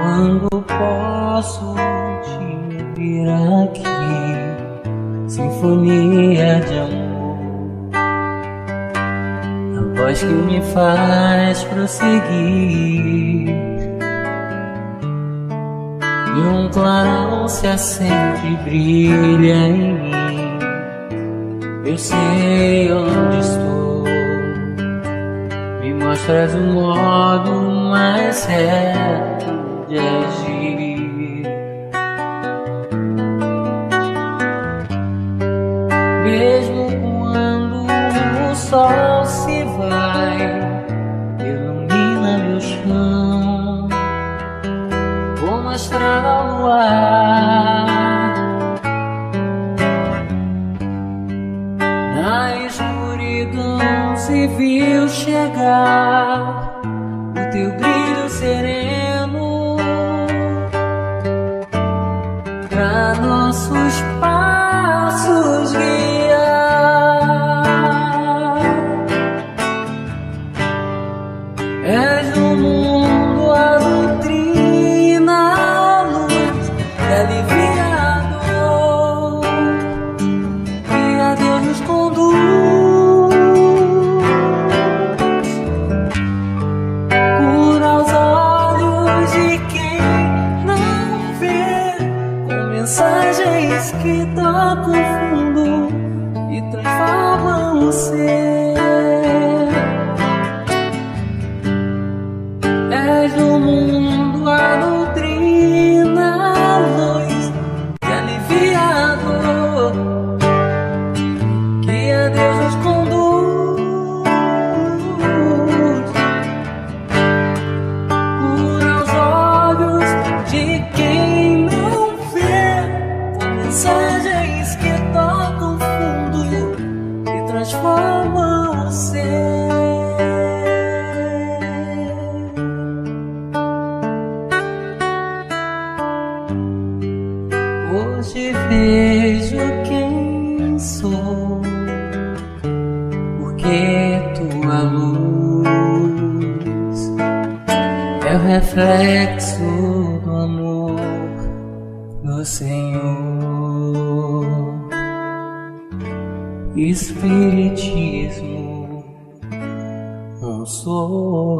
Quando posso te ouvir aqui, sinfonia de amor, a voz que me faz prosseguir, e um clarão se acende e brilha em mim. Eu sei onde estou, me mostras um modo mais certo de agir. Mesmo quando o sol se vai, ilumina meu chão como a estrela no ar. Na escuridão se viu chegar o teu brilho sereno pra nossos passos guiar. És no mundo a doutrina, a luz que alivia a dor, que a Deus nos conduz. Cura os olhos de quem não vê, com mensagens que tocam fundo e transformam o ser. És no mundo a doutrina, a luz que alivia a dor, que a Deus nos conduz. Cura os olhos de quem não vê, com mensagens que tocam fundo e transformam o ser. Hoje vejo quem sou, porque tua luz é o reflexo do amor do Senhor. Espiritismo consolador.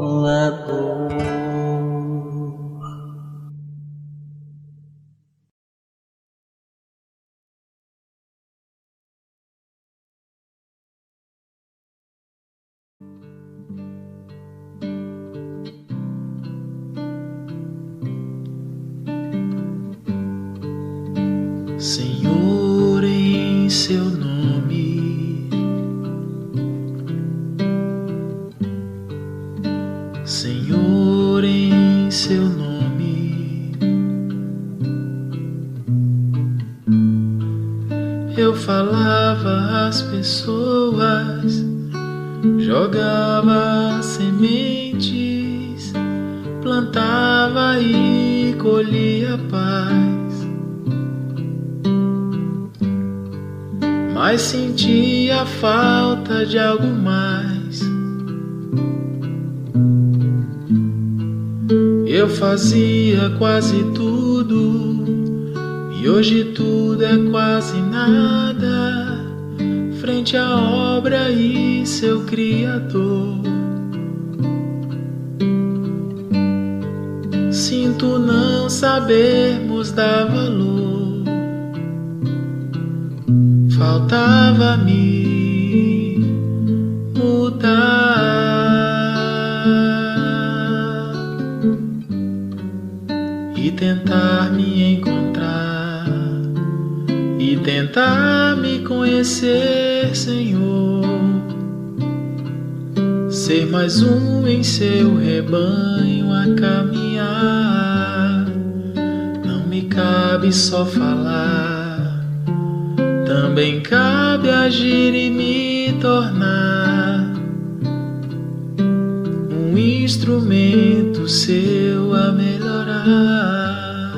Senhor, em seu nome, Senhor, em seu nome, eu falava às pessoas, jogava sementes, plantava e colhia paz. Mas sentia falta de algo mais. Eu fazia quase tudo, e hoje tudo é quase nada, frente à obra e seu Criador. Sinto não sabermos dar valor faltava-me mudar e tentar me encontrar e tentar me conhecer, Senhor, ser mais um em seu rebanho a caminhar. Não me cabe só falar, também cabe agir e me tornar um instrumento seu a melhorar,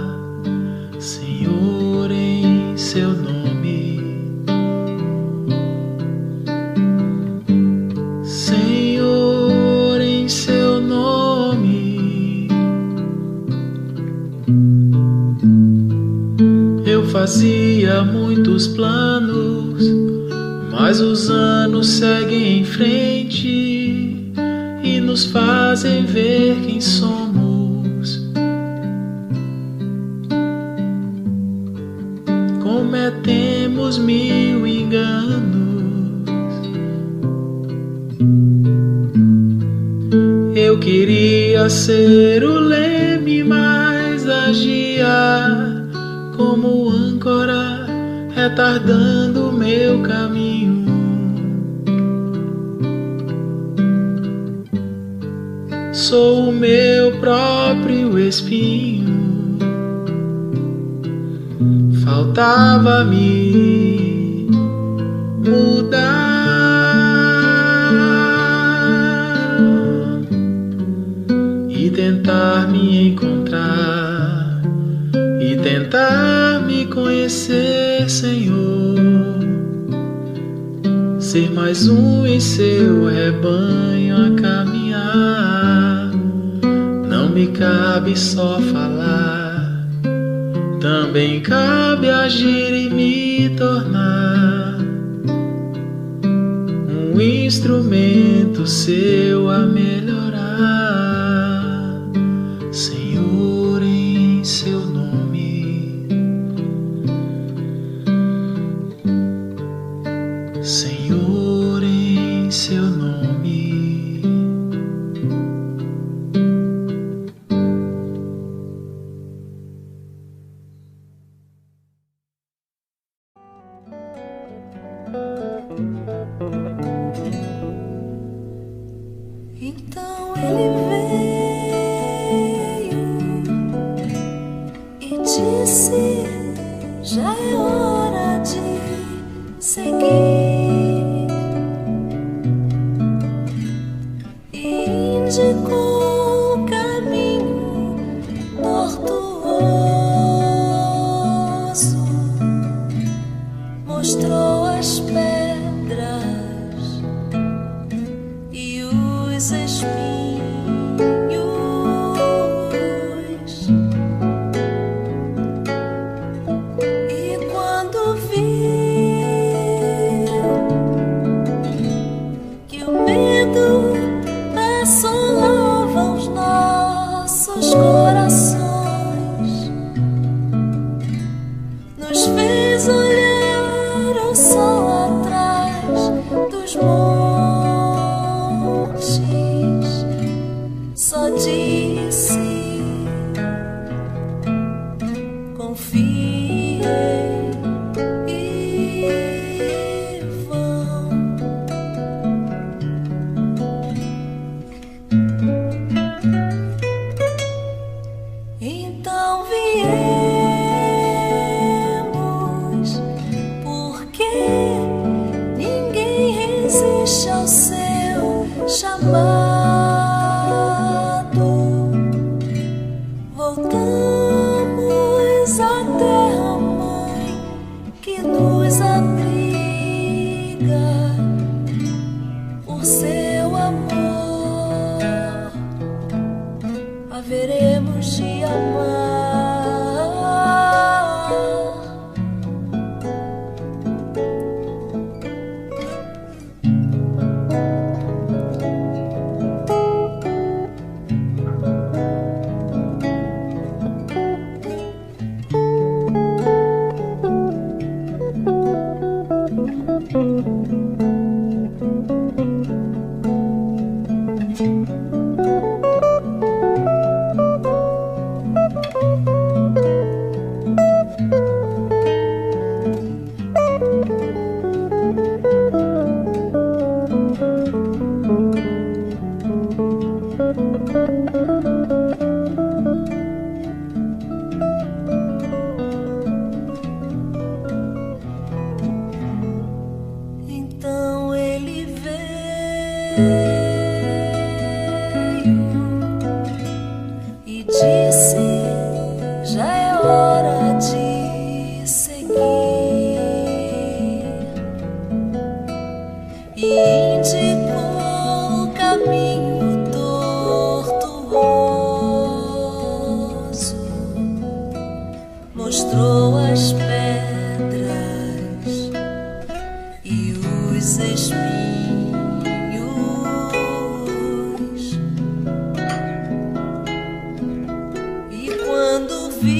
Senhor, em seu nome. Senhor, em seu nome. Eu fazia muitos planos, mas os anos seguem em frente e nos fazem ver quem somos. Cometemos mil enganos. Eu queria ser o leme, mas agia como âncora, retardando meu caminho. Sou o meu próprio espinho. Faltava-me mudar e tentar me encontrar e tentar me conhecer, Senhor, ser mais um em seu rebanho a caminhar. Não me cabe só falar, também cabe agir e me tornar um instrumento seu a melhorar, Senhor, em seu nome. Senhor, em seu nome. Então ele veio e disse: já é hora de seguir. E indicou o caminho tortuoso, mostrou as pedras e os espinhos. E quando viu que o medo assolava os nossos corações, nos fez olhar ao sol atrás dos montes. Só disse: confie e vão. Então viemos, porque ninguém resiste ao seu chamado. Voltamos à terra-mãe que nos abriga por seu amor. Haveremos de amar. mostrou as pedras e os espinhos. E quando viu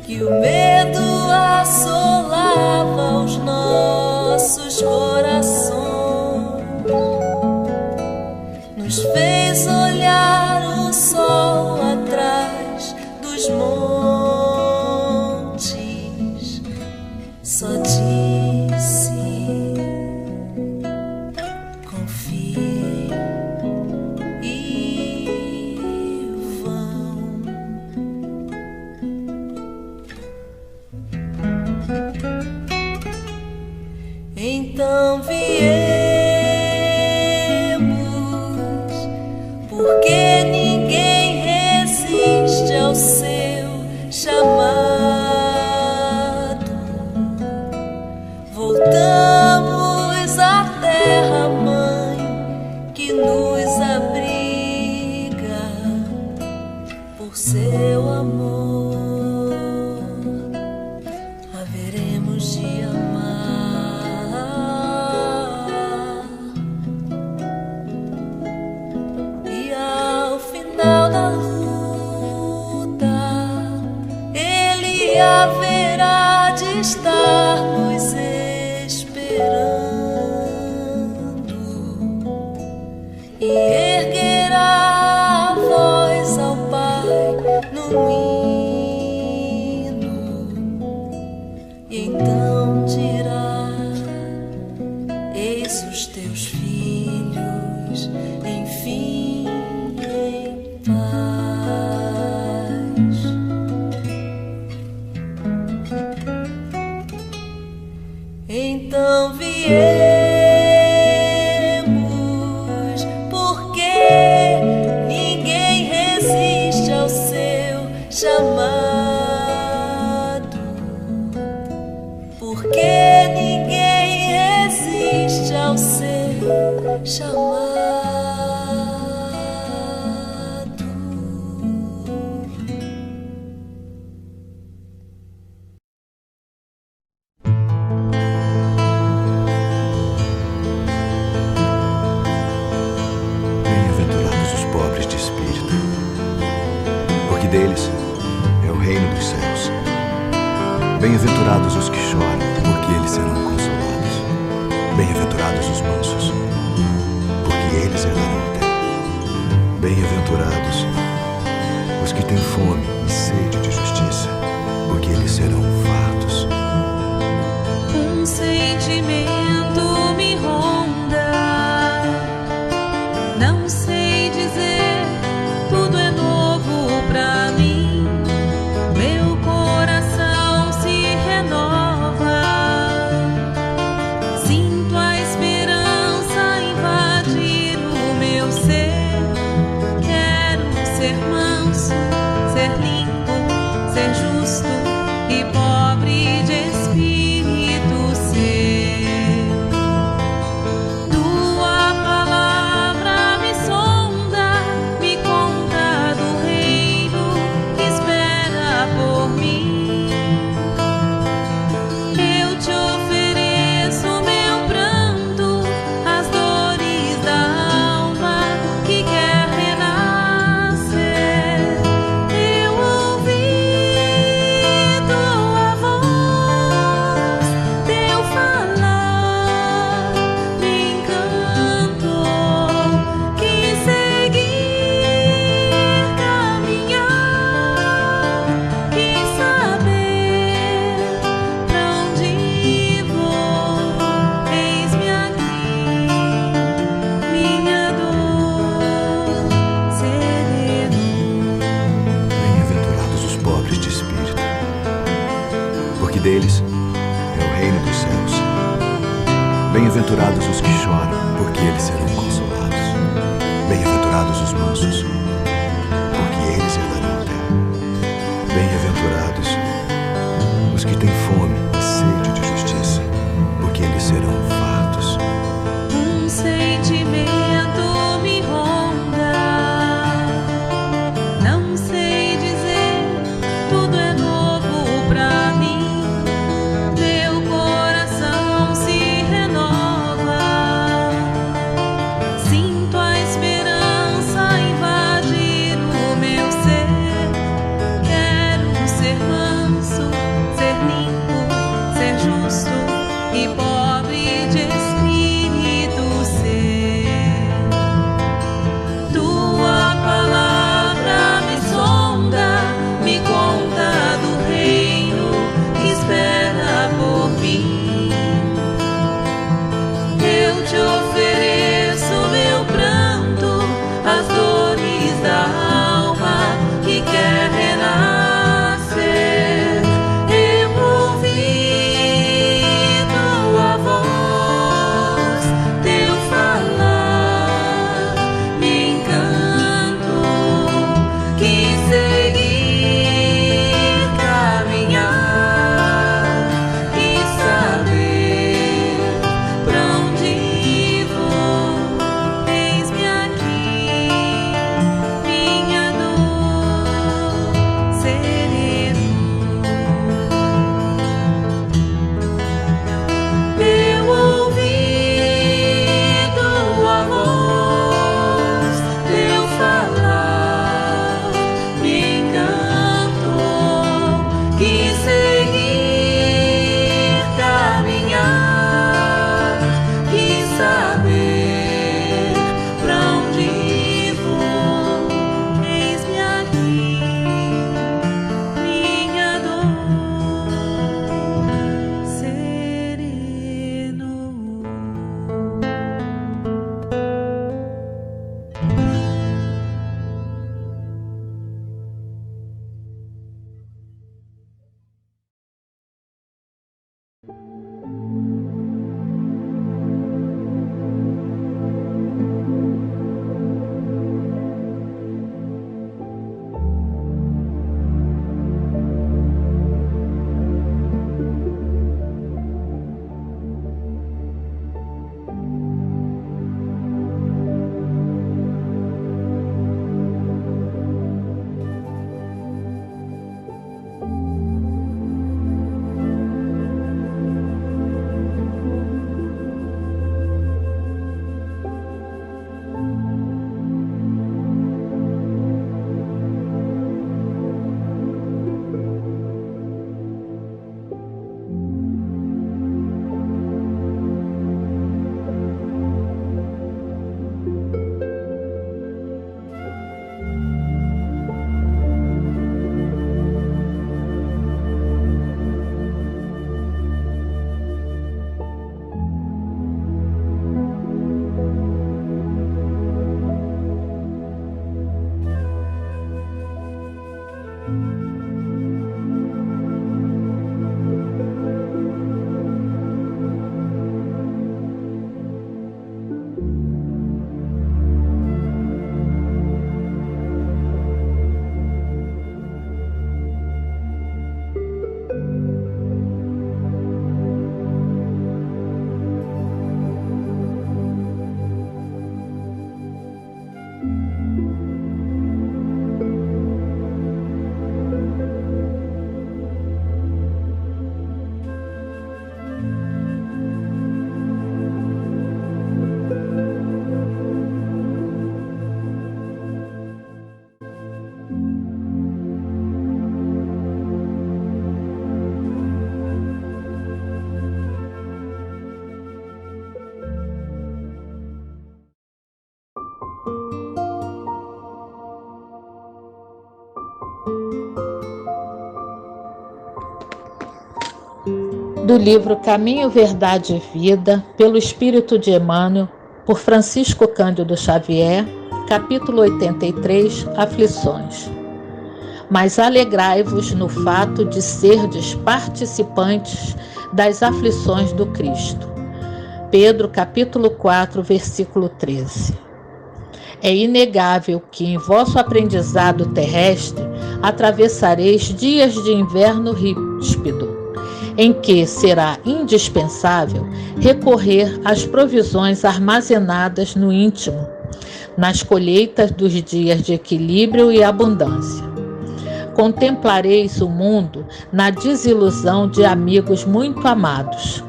que o medo assolava os nossos corações, nos fez olhar o sol atrás dos montes. Só disse: confie e vão. Então viemos, porque ninguém resiste ao seu chamado. Voltamos à terra-mãe que nos abriga por seu amor. Haveremos de amar. E ao final da luta, Ele haverá de estar nos esperando e erguerá a voz ao Pai num hino. E então dirá: eis os teus filhos, enfim, em paz. Então viemos, porque ninguém resiste ao seu chamado. Porque ninguém resiste ao seu chamado. Bem-aventurados os pobres de espírito, porque deles é o reino dos céus. Bem-aventurados os que choram, porque eles serão consolados. Bem-aventurados os mansos, porque eles herdarão a terra. Bem-aventurados os que têm fome e sede de justiça, porque eles serão fartos. Um sentimento me ronda, não sei dizer, tudo é novo pra mim. Meu coração se renova, sinto a esperança invadir o meu ser. Quero ser manso, ser limpo, ser justo e pobre de espírito ser. Tua palavra me sonda, me conta do reino que espera por mim. Eu te ofereço meu pranto, as dores da alma que quer renascer. Eu Do livro Caminho, Verdade e Vida, pelo Espírito de Emmanuel, por Francisco Cândido Xavier, capítulo 83, Aflições. Mas alegrai-vos no fato de serdes participantes das aflições do Cristo. Pedro, capítulo 4, versículo 13. É inegável que em vosso aprendizado terrestre atravessareis dias de inverno ríspido, em que será indispensável recorrer às provisões armazenadas no íntimo, nas colheitas dos dias de equilíbrio e abundância. Contemplareis o mundo na desilusão de amigos muito amados,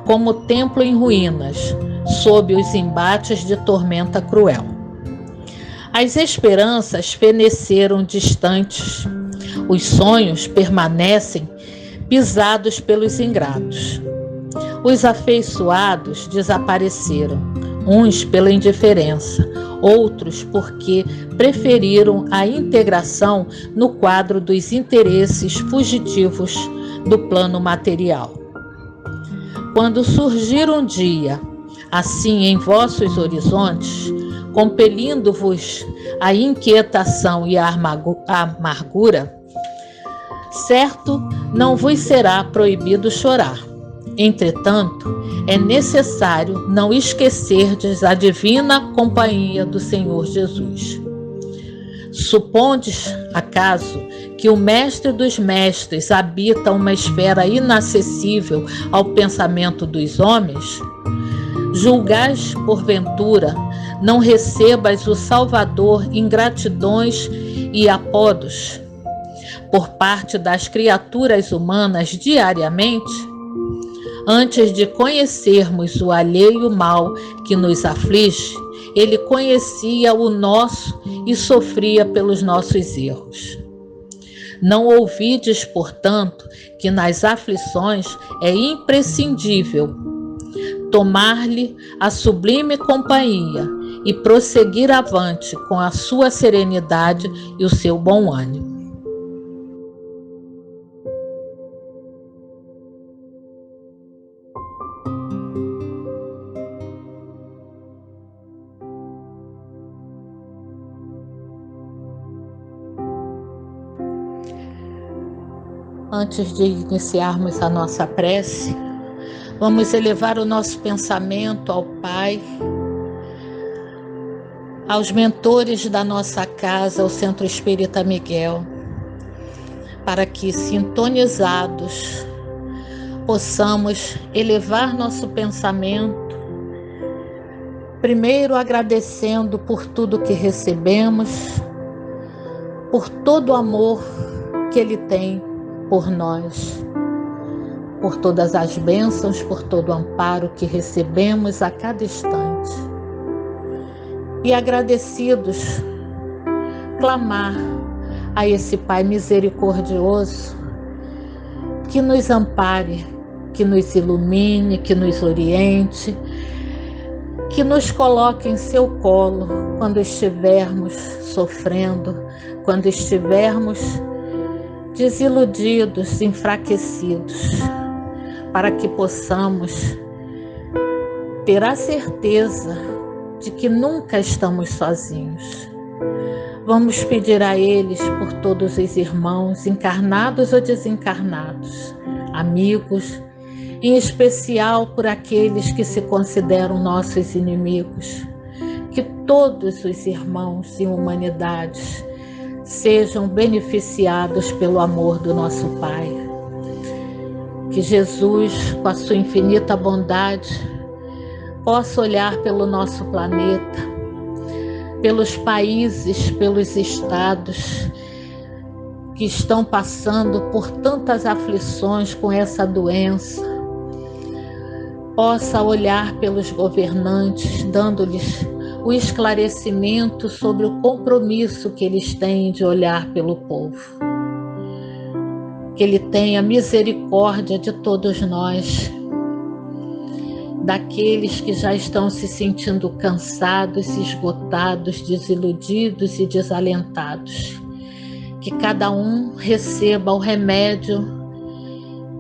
como templo em ruínas, sob os embates de tormenta cruel. As esperanças feneceram distantes, os sonhos permanecem pisados pelos ingratos. Os afeiçoados desapareceram, uns pela indiferença, outros porque preferiram a integração no quadro dos interesses fugitivos do plano material. Quando surgir um dia, assim em vossos horizontes, compelindo-vos a inquietação e a amargura, certo, não vos será proibido chorar. Entretanto, é necessário não esquecerdes a divina companhia do Senhor Jesus. Supondes, acaso, que o Mestre dos Mestres habita uma esfera inacessível ao pensamento dos homens? Julgais, porventura, não recebas o Salvador ingratidões e apodos por parte das criaturas humanas diariamente? Antes de conhecermos o alheio mal que nos aflige, ele conhecia o nosso e sofria pelos nossos erros. Não ouvides, portanto, que nas aflições é imprescindível tomar-lhe a sublime companhia e prosseguir avante com a sua serenidade e o seu bom ânimo. Antes de iniciarmos a nossa prece, vamos elevar o nosso pensamento ao Pai, aos mentores da nossa casa, ao Centro Espírita Miguel, para que, sintonizados, possamos elevar nosso pensamento, primeiro agradecendo por tudo que recebemos, por todo o amor que Ele tem por nós, por todas as bênçãos, por todo o amparo que recebemos a cada instante. E agradecidos, clamar a esse Pai misericordioso que nos ampare, que nos ilumine, que nos oriente, que nos coloque em seu colo quando estivermos sofrendo, quando estivermos desiludidos, enfraquecidos, para que possamos ter a certeza de que nunca estamos sozinhos. Vamos pedir a eles por todos os irmãos, encarnados ou desencarnados, amigos, em especial por aqueles que se consideram nossos inimigos, que todos os irmãos e humanidades sejam beneficiados pelo amor do nosso Pai. Que Jesus, com a sua infinita bondade, possa olhar pelo nosso planeta, pelos países, pelos estados que estão passando por tantas aflições com essa doença. Possa olhar pelos governantes, dando-lhes o esclarecimento sobre o compromisso que eles têm de olhar pelo povo. Que Ele tenha misericórdia de todos nós, daqueles que já estão se sentindo cansados, esgotados, desiludidos e desalentados. Que cada um receba o remédio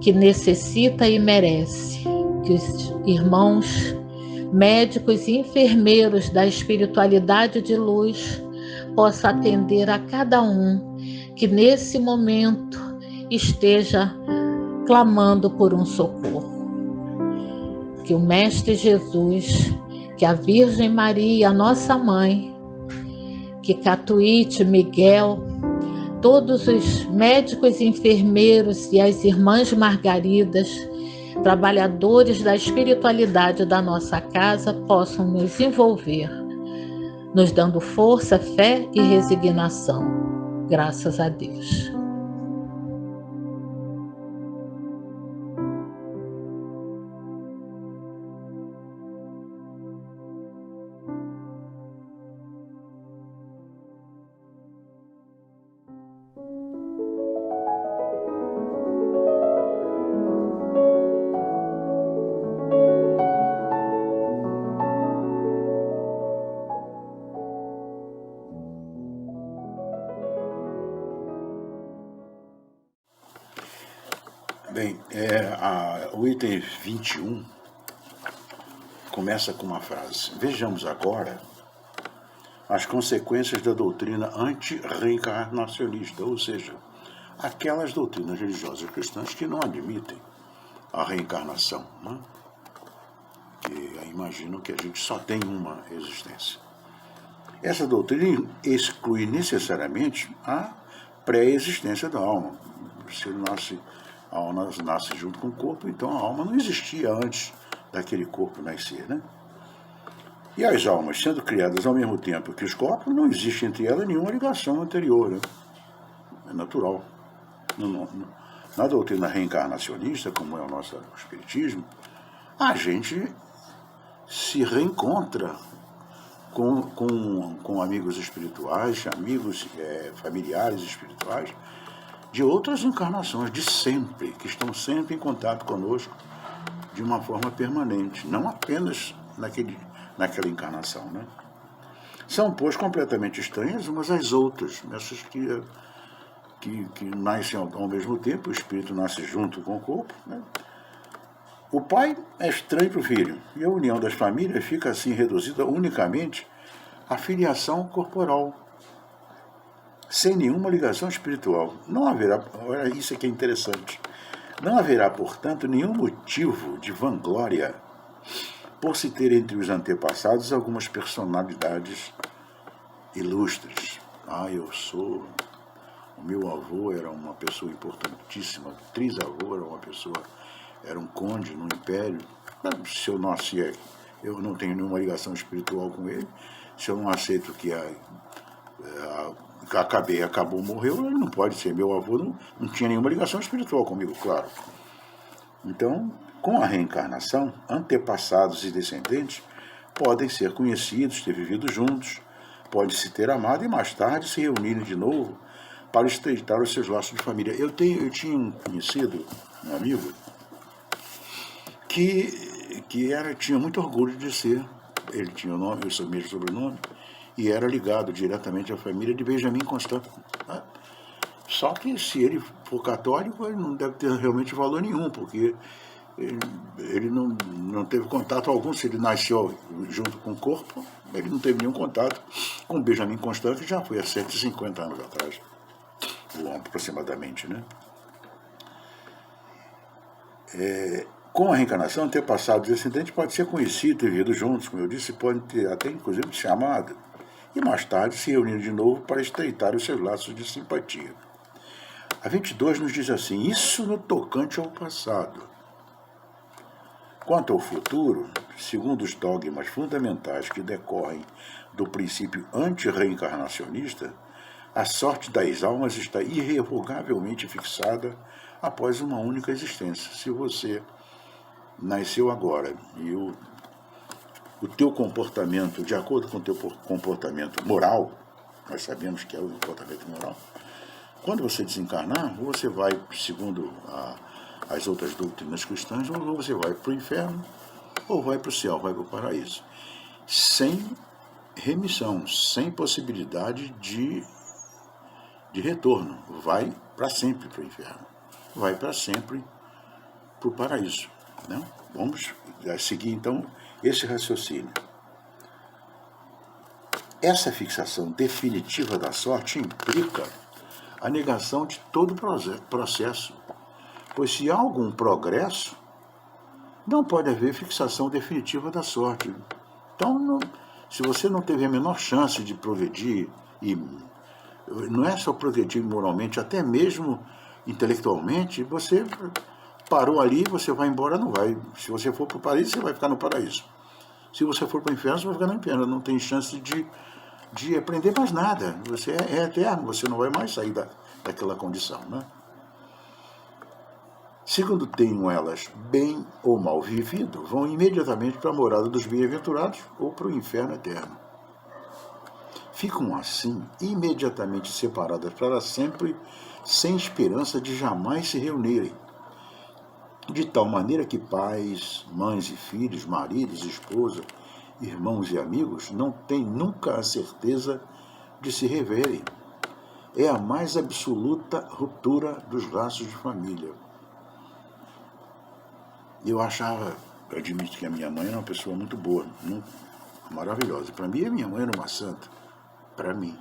que necessita e merece. Que os irmãos médicos e enfermeiros da espiritualidade de luz possam atender a cada um que nesse momento esteja clamando por um socorro. Que o Mestre Jesus, que a Virgem Maria, nossa Mãe, que Catuíte, Miguel, todos os médicos e enfermeiros e as irmãs Margaridas, trabalhadores da espiritualidade da nossa casa, possam nos envolver, nos dando força, fé e resignação. Graças a Deus. Bem, o item 21 começa com uma frase: vejamos agora as consequências da doutrina anti-reencarnacionista, ou seja, aquelas doutrinas religiosas cristãs que não admitem a reencarnação, né? Que imaginam que a gente só tem uma existência. Essa doutrina exclui necessariamente a pré-existência da alma. Se a alma nasce junto com o corpo, então a alma não existia antes daquele corpo nascer, né? E as almas, sendo criadas ao mesmo tempo que os corpos, não existe entre elas nenhuma ligação anterior, né? É natural. Na doutrina reencarnacionista, como é o nosso espiritismo, a gente se reencontra com amigos espirituais, amigos familiares espirituais, de outras encarnações, de sempre, que estão sempre em contato conosco de uma forma permanente, não apenas naquela encarnação, né? São, pois, completamente estranhas umas às outras, essas que nascem ao mesmo tempo, o espírito nasce junto com o corpo, né? O pai é estranho para o filho, e a união das famílias fica assim reduzida unicamente à filiação corporal, sem nenhuma ligação espiritual. Não haverá, olha, isso aqui é interessante, não haverá, portanto, nenhum motivo de vanglória por se ter entre os antepassados algumas personalidades ilustres. O meu avô era uma pessoa importantíssima, o trisavô era um conde no Império. Se eu nasci, eu não tenho nenhuma ligação espiritual com ele. Se eu não aceito que acabou, morreu, ele não pode ser meu avô, não tinha nenhuma ligação espiritual comigo, claro. Então, com a reencarnação, antepassados e descendentes podem ser conhecidos, ter vivido juntos, pode-se ter amado e mais tarde se reunirem de novo para estreitar os seus laços de família. Eu tinha um conhecido, um amigo, que tinha muito orgulho de ser, ele tinha o nome, o mesmo sobrenome, e era ligado diretamente à família de Benjamin Constant. Né? Só que se ele for católico, ele não deve ter realmente valor nenhum, porque Ele não teve contato algum. Se ele nasceu junto com o corpo, ele não teve nenhum contato com Benjamin Constant, que já foi há 150 anos atrás, ou aproximadamente, né? Com a reencarnação, antepassados e descendentes podem ser conhecidos e vividos juntos, como eu disse, podem ter até inclusive se amado, e mais tarde se reunir de novo para estreitar os seus laços de simpatia. A 22 nos diz assim: isso no tocante ao passado. Quanto ao futuro, segundo os dogmas fundamentais que decorrem do princípio antirreencarnacionista, a sorte das almas está irrevogavelmente fixada após uma única existência. Se você nasceu agora e o teu comportamento, de acordo com o teu comportamento moral, nós sabemos que é o comportamento moral, quando você desencarnar, ou você vai, segundo as outras doutrinas cristãs, ou você vai para o inferno, ou vai para o céu, vai para o paraíso. Sem remissão, sem possibilidade de retorno. Vai para sempre para o inferno. Vai para sempre para o paraíso. Né? Vamos seguir, então, esse raciocínio. Essa fixação definitiva da sorte implica a negação de todo o processo, pois se há algum progresso, não pode haver fixação definitiva da sorte. Então, se você não teve a menor chance de progredir, e não é só progredir moralmente, até mesmo intelectualmente, você parou ali, você vai embora, não vai. Se você for para o paraíso, você vai ficar no paraíso. Se você for para o inferno, você vai ficar no inferno. Não tem chance de aprender mais nada. Você é eterno, você não vai mais sair daquela condição, né? Segundo tenham elas bem ou mal vivido, vão imediatamente para a morada dos bem-aventurados ou para o inferno eterno. Ficam assim imediatamente separadas para sempre, sem esperança de jamais se reunirem, de tal maneira que pais, mães e filhos, maridos, esposa, irmãos e amigos não têm nunca a certeza de se reverem. É a mais absoluta ruptura dos laços de família. Eu admito que a minha mãe era uma pessoa muito boa, muito maravilhosa. Para mim, a minha mãe era uma santa. Para mim.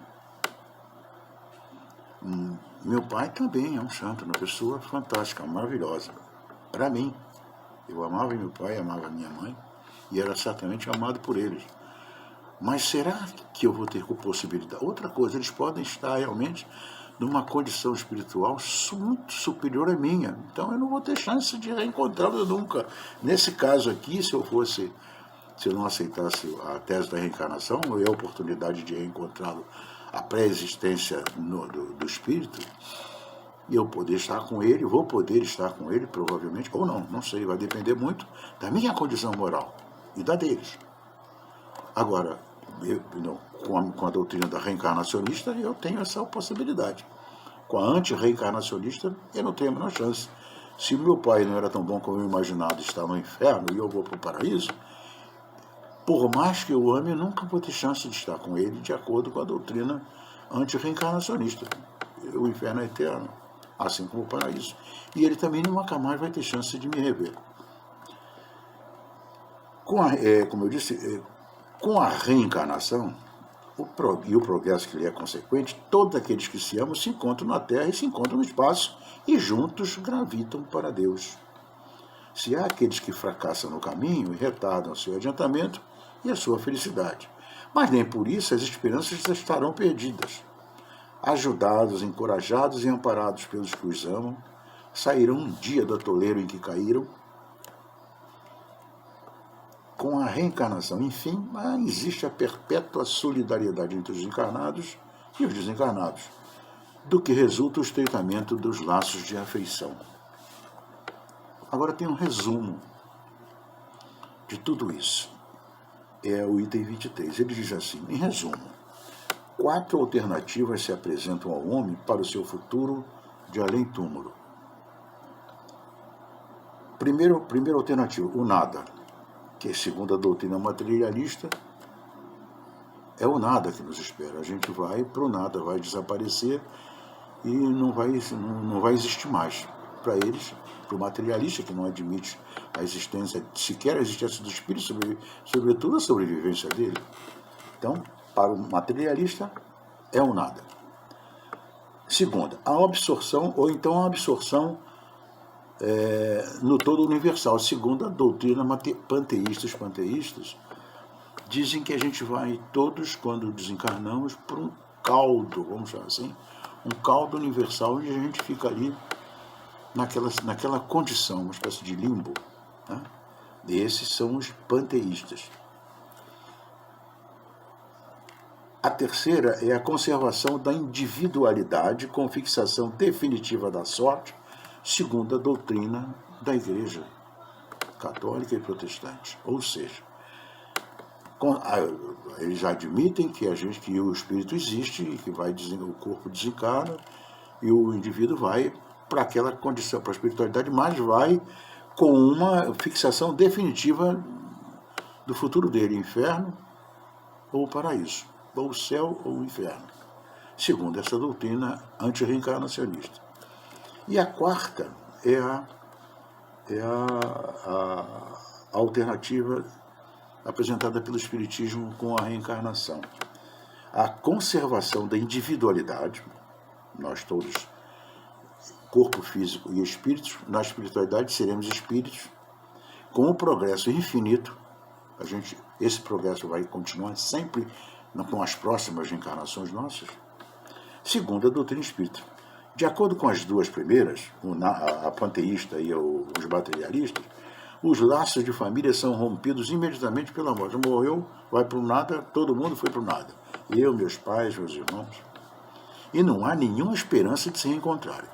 Meu pai também é um santo, uma pessoa fantástica, maravilhosa. Para mim. Eu amava meu pai, amava minha mãe, e era certamente amado por eles. Mas será que eu vou ter possibilidade? Outra coisa, eles podem estar realmente numa condição espiritual muito superior à minha. Então eu não vou ter chance de reencontrá-lo nunca. Nesse caso aqui, se eu não aceitasse a tese da reencarnação, ou a oportunidade de reencontrá-lo, a pré-existência do espírito, e eu poder estar com ele, vou poder estar com ele, provavelmente, ou não sei, vai depender muito da minha condição moral e da deles. Agora, com a doutrina da reencarnacionista, eu tenho essa possibilidade. Com a anti-reencarnacionista, eu não tenho a menor chance. Se meu pai não era tão bom como eu imaginava, estar no inferno e eu vou para o paraíso, por mais que eu ame, eu nunca vou ter chance de estar com ele, de acordo com a doutrina anti-reencarnacionista. O inferno é eterno, assim como o paraíso. E ele também nunca mais vai ter chance de me rever. Como eu disse, com a reencarnação e o progresso que lhe é consequente, todos aqueles que se amam se encontram na Terra e se encontram no espaço e juntos gravitam para Deus. Se há aqueles que fracassam no caminho e retardam o seu adiantamento e a sua felicidade, mas nem por isso as esperanças estarão perdidas. Ajudados, encorajados e amparados pelos que os amam, sairão um dia do atoleiro em que caíram. Com a reencarnação, enfim, existe a perpétua solidariedade entre os encarnados e os desencarnados, do que resulta o estreitamento dos laços de afeição. Agora tem um resumo de tudo isso. É o item 23. Ele diz assim, em resumo, 4 alternativas se apresentam ao homem para o seu futuro de além-túmulo. Primeira alternativa, o nada, que segundo a doutrina materialista, é o nada que nos espera. A gente vai para o nada, vai desaparecer e não vai existir mais. para eles, para o materialista, que não admite a existência, sequer a existência do espírito, sobretudo a sobrevivência dele. Então, para o materialista, é um nada. Segunda, a absorção, ou então a absorção no todo universal. Segundo a doutrina panteísta, os panteístas dizem que a gente vai todos, quando desencarnamos, para um caldo, vamos chamar assim, um caldo universal, onde a gente fica ali naquela condição, uma espécie de limbo. Né? E esses são os panteístas. A terceira é a conservação da individualidade com fixação definitiva da sorte, segundo a doutrina da Igreja Católica e Protestante. Ou seja, eles já admitem que o espírito existe e que o corpo desencarna e o indivíduo vai para aquela condição, para a espiritualidade, mas vai com uma fixação definitiva do futuro dele, inferno ou paraíso, ou céu ou inferno, segundo essa doutrina antirreencarnacionista. E a quarta é a alternativa apresentada pelo Espiritismo com a reencarnação. A conservação da individualidade, nós todos, corpo físico e espíritos, na espiritualidade seremos espíritos, com o progresso infinito, esse progresso vai continuar sempre com as próximas reencarnações nossas, segundo a doutrina espírita. De acordo com as duas primeiras, a panteísta e os materialistas, os laços de família são rompidos imediatamente pela morte. Morreu, vai para o nada, todo mundo foi para o nada. Eu, meus pais, meus irmãos. E não há nenhuma esperança de se reencontrarem.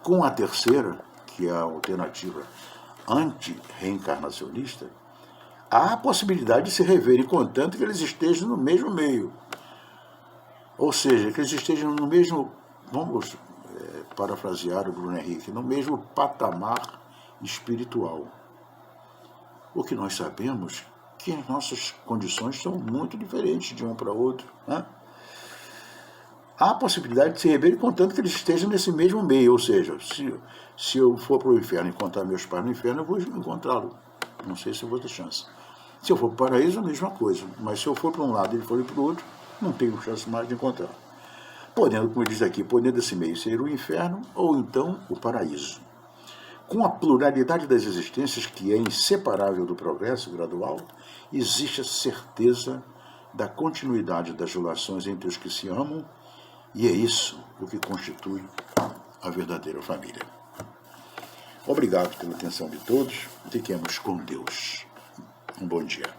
Com a terceira, que é a alternativa anti-reencarnacionista, há a possibilidade de se reverem, contanto que eles estejam no mesmo meio. Ou seja, que eles estejam no mesmo, vamos parafrasear o Bruno Henrique, no mesmo patamar espiritual. O que nós sabemos é que as nossas condições são muito diferentes de um para outro. Né? Há a possibilidade de se reverem, contanto que eles estejam nesse mesmo meio. Ou seja, se eu for para o inferno e encontrar meus pais no inferno, eu vou encontrá-lo. Não sei se eu vou ter chance. Se eu for para o paraíso, a mesma coisa. Mas se eu for para um lado e ele for para o outro, não tenho chance mais de encontrar. Podendo, como diz aqui, podendo esse meio ser o inferno ou então o paraíso. Com a pluralidade das existências, que é inseparável do progresso gradual, existe a certeza da continuidade das relações entre os que se amam, e é isso o que constitui a verdadeira família. Obrigado pela atenção de todos. Fiquemos com Deus. Um bom dia.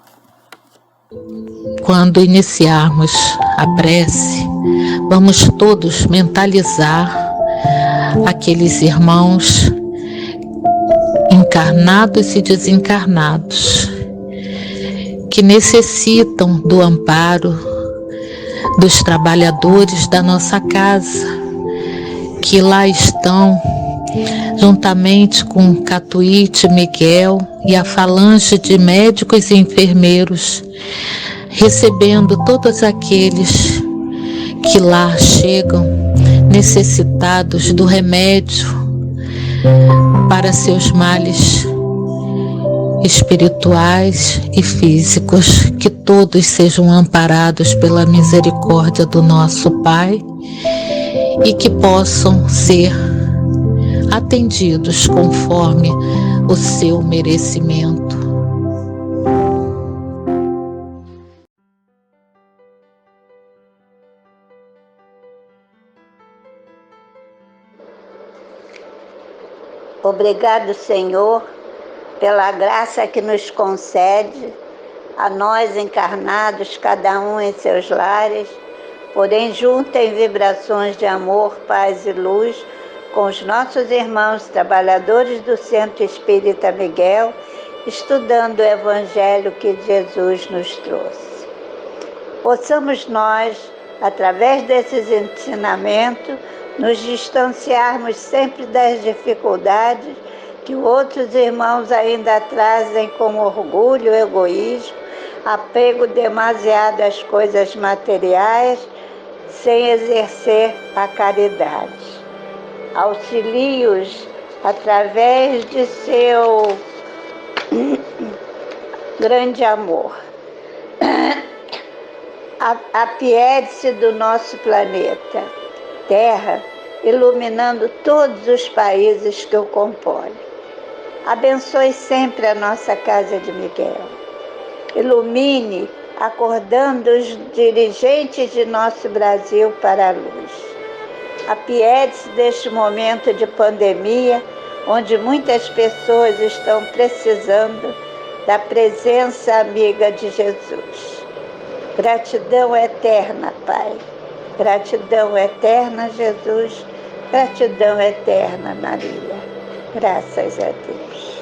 Quando iniciarmos a prece, vamos todos mentalizar aqueles irmãos encarnados e desencarnados que necessitam do amparo dos trabalhadores da nossa casa, que lá estão juntamente com Catuíte, Miguel e a falange de médicos e enfermeiros, recebendo todos aqueles que lá chegam necessitados do remédio para seus males espirituais e físicos, que todos sejam amparados pela misericórdia do nosso Pai e que possam ser atendidos conforme o seu merecimento. Obrigado, Senhor, pela graça que nos concede, a nós encarnados, cada um em seus lares, porém junto em vibrações de amor, paz e luz, com os nossos irmãos trabalhadores do Centro Espírita Miguel, estudando o Evangelho que Jesus nos trouxe. Possamos nós, através desses ensinamentos, nos distanciarmos sempre das dificuldades que outros irmãos ainda trazem com orgulho, egoísmo, apego demasiado às coisas materiais, sem exercer a caridade. Auxilie-os através de seu grande amor. A piede-se do nosso planeta, Terra, iluminando todos os países que o compõem. Abençoe sempre a nossa Casa de Miguel. Ilumine, acordando os dirigentes de nosso Brasil para a luz. Apiede-se deste momento de pandemia, onde muitas pessoas estão precisando da presença amiga de Jesus. Gratidão eterna, Pai. Gratidão eterna, Jesus. Gratidão eterna, Maria. Graças a Deus.